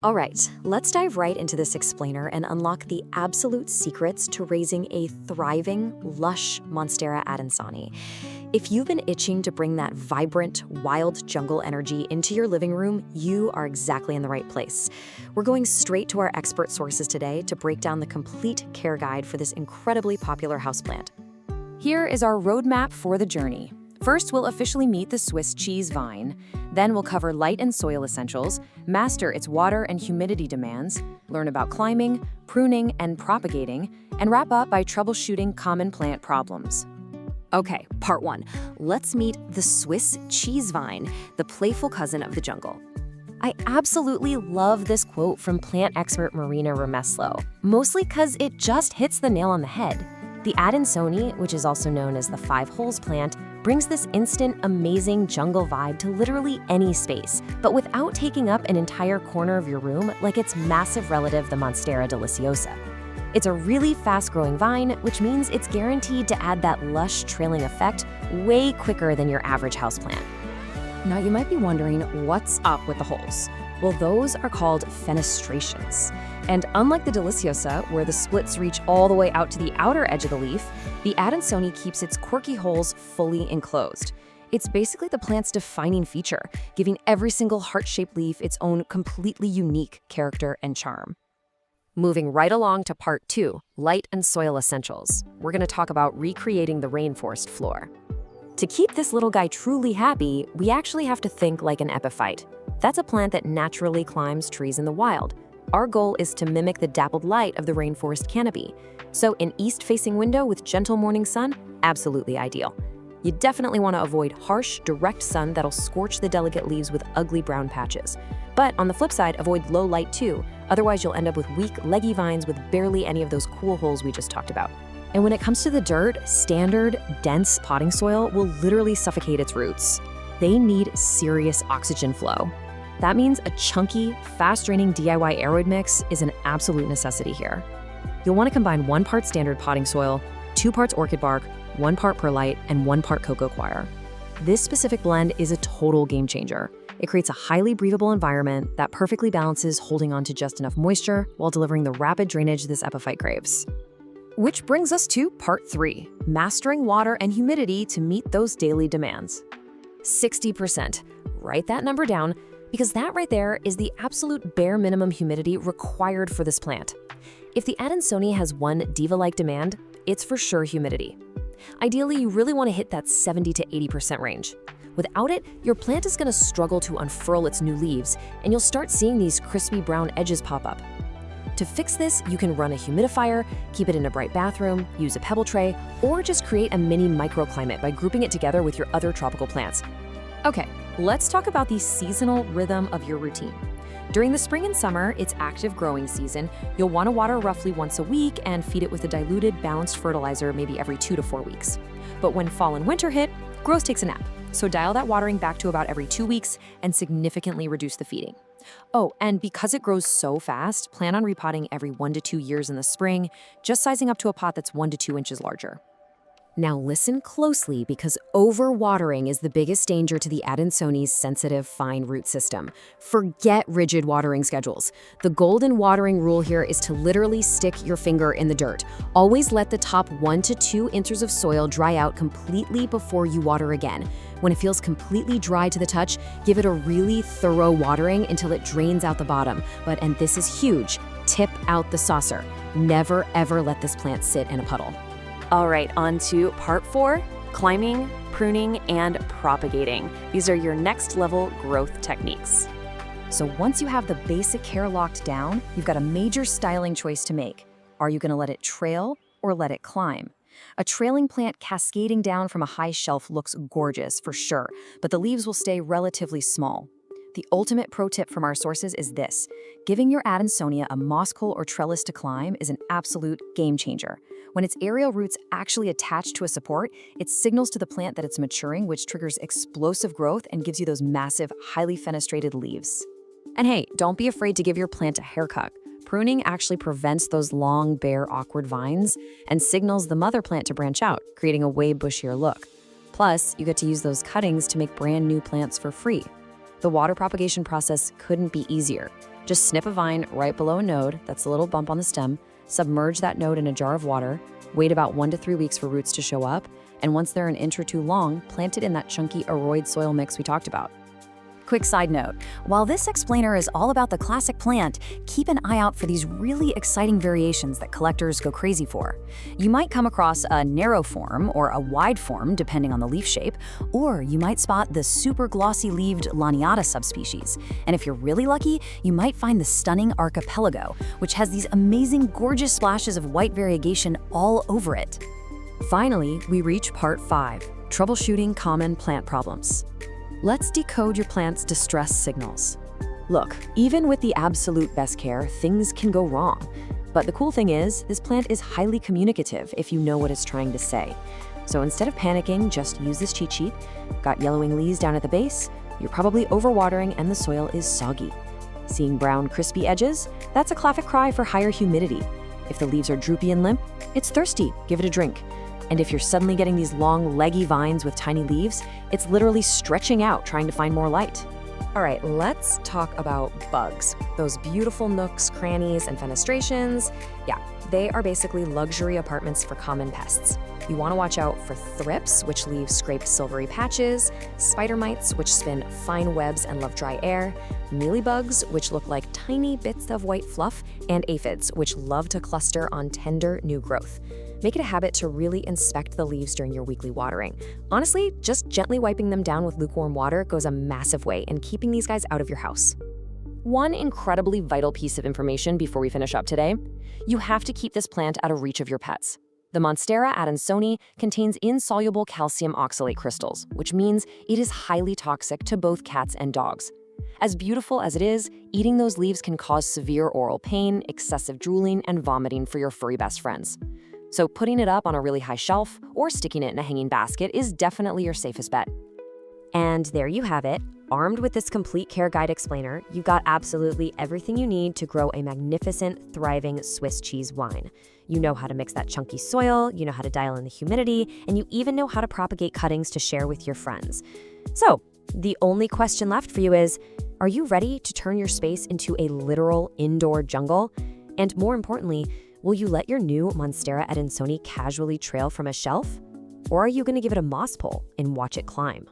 All right, let's dive right into this explainer and unlock the absolute secrets to raising a thriving, lush Monstera Adansonii. If you've been itching to bring that vibrant, wild jungle energy into your living room, you are exactly in the right place. We're going straight to our expert sources today to break down the complete care guide for this incredibly popular houseplant. Here is our roadmap for the journey. First, we'll officially meet the Swiss cheese vine. Then we'll cover light and soil essentials, master its water and humidity demands, learn about climbing, pruning, and propagating, and wrap up by troubleshooting common plant problems. Okay, part one. Let's meet the Swiss cheese vine, the playful cousin of the jungle. I absolutely love this quote from plant expert Marina Remeslo, mostly because it just hits the nail on the head. The Adansonii, which is also known as the five holes plant, brings this instant, amazing jungle vibe to literally any space, but without taking up an entire corner of your room like its massive relative, the Monstera deliciosa. It's a really fast-growing vine, which means it's guaranteed to add that lush, trailing effect way quicker than your average houseplant. Now you might be wondering, what's up with the holes? Well, those are called fenestrations. And unlike the deliciosa, where the splits reach all the way out to the outer edge of the leaf, the Adansonii keeps its quirky holes fully enclosed. It's basically the plant's defining feature, giving every single heart-shaped leaf its own completely unique character and charm. Moving right along to part two, light and soil essentials. We're going to talk about recreating the rainforest floor. To keep this little guy truly happy, we actually have to think like an epiphyte. That's a plant that naturally climbs trees in the wild. Our goal is to mimic the dappled light of the rainforest canopy. So an east-facing window with gentle morning sun, absolutely ideal. You definitely want to avoid harsh, direct sun that'll scorch the delicate leaves with ugly brown patches. But on the flip side, avoid low light too. Otherwise, you'll end up with weak, leggy vines with barely any of those cool holes we just talked about. And when it comes to the dirt, standard, dense potting soil will literally suffocate its roots. They need serious oxygen flow. That means a chunky, fast-draining DIY aeroid mix is an absolute necessity here. You'll want to combine 1 part standard potting soil, 2 parts orchid bark, 1 part perlite, and 1 part cocoa coir. This specific blend is a total game changer. It creates a highly breathable environment that perfectly balances holding on to just enough moisture while delivering the rapid drainage this epiphyte craves. Which brings us to part 3, mastering water and humidity to meet those daily demands. 60%. Write that number down, because that right there is the absolute bare minimum humidity required for this plant. If the Adansonii has one diva-like demand, it's for sure humidity. Ideally, you really want to hit that 70 to 80% range. Without it, your plant is going to struggle to unfurl its new leaves, and you'll start seeing these crispy brown edges pop up. To fix this, you can run a humidifier, keep it in a bright bathroom, use a pebble tray, or just create a mini microclimate by grouping it together with your other tropical plants. Okay, let's talk about the seasonal rhythm of your routine. During the spring and summer, it's active growing season. You'll want to water roughly once a week and feed it with a diluted, balanced fertilizer maybe every 2 to 4 weeks. But when fall and winter hit, growth takes a nap. So dial that watering back to about every 2 weeks and significantly reduce the feeding. Oh, and because it grows so fast, plan on repotting every 1 to 2 years in the spring, just sizing up to a pot that's 1 to 2 inches larger. Now listen closely, because overwatering is the biggest danger to the Adansonii's sensitive, fine root system. Forget rigid watering schedules. The golden watering rule here is to literally stick your finger in the dirt. Always let the top 1 to 2 inches of soil dry out completely before you water again. When it feels completely dry to the touch, give it a really thorough watering until it drains out the bottom. And this is huge, tip out the saucer. Never ever let this plant sit in a puddle. All right, on to part 4, climbing, pruning, and propagating. These are your next level growth techniques. So once you have the basic care locked down, you've got a major styling choice to make. Are you going to let it trail or let it climb? A trailing plant cascading down from a high shelf looks gorgeous for sure, but the leaves will stay relatively small. The ultimate pro tip from our sources is this: giving your Adansonii a moss coal or trellis to climb is an absolute game changer. When its aerial roots actually attach to a support, it signals to the plant that it's maturing, which triggers explosive growth and gives you those massive, highly fenestrated leaves. And hey, don't be afraid to give your plant a haircut. Pruning actually prevents those long, bare, awkward vines and signals the mother plant to branch out, creating a way bushier look. Plus, you get to use those cuttings to make brand new plants for free. The water propagation process couldn't be easier. Just snip a vine right below a node, that's a little bump on the stem, submerge that node in a jar of water, wait about 1 to 3 weeks for roots to show up, and once they're an inch or two long, plant it in that chunky aroid soil mix we talked about. Quick side note, while this explainer is all about the classic plant, keep an eye out for these really exciting variations that collectors go crazy for. You might come across a narrow form or a wide form, depending on the leaf shape, or you might spot the super glossy-leaved Laniata subspecies. And if you're really lucky, you might find the stunning Archipelago, which has these amazing, gorgeous splashes of white variegation all over it. Finally, we reach part 5, troubleshooting common plant problems. Let's decode your plant's distress signals. Look, even with the absolute best care, things can go wrong. But the cool thing is, this plant is highly communicative if you know what it's trying to say. So instead of panicking, just use this cheat sheet. Got yellowing leaves down at the base? You're probably overwatering and the soil is soggy. Seeing brown, crispy edges? That's a classic cry for higher humidity. If the leaves are droopy and limp, it's thirsty, give it a drink. And if you're suddenly getting these long, leggy vines with tiny leaves, it's literally stretching out, trying to find more light. All right, let's talk about bugs. Those beautiful nooks, crannies, and fenestrations. Yeah, they are basically luxury apartments for common pests. You want to watch out for thrips, which leave scraped silvery patches, spider mites, which spin fine webs and love dry air, mealybugs, which look like tiny bits of white fluff, and aphids, which love to cluster on tender new growth. Make it a habit to really inspect the leaves during your weekly watering. Honestly, just gently wiping them down with lukewarm water goes a massive way in keeping these guys out of your house. One incredibly vital piece of information before we finish up today: you have to keep this plant out of reach of your pets. The Monstera Adansonii contains insoluble calcium oxalate crystals, which means it is highly toxic to both cats and dogs. As beautiful as it is, eating those leaves can cause severe oral pain, excessive drooling, and vomiting for your furry best friends. So putting it up on a really high shelf or sticking it in a hanging basket is definitely your safest bet. And there you have it. Armed with this complete care guide explainer, you got absolutely everything you need to grow a magnificent, thriving Swiss cheese wine. You know how to mix that chunky soil, you know how to dial in the humidity, and you even know how to propagate cuttings to share with your friends. So, the only question left for you is, are you ready to turn your space into a literal indoor jungle? And more importantly, will you let your new Monstera Adansonii casually trail from a shelf? Or are you going to give it a moss pole and watch it climb?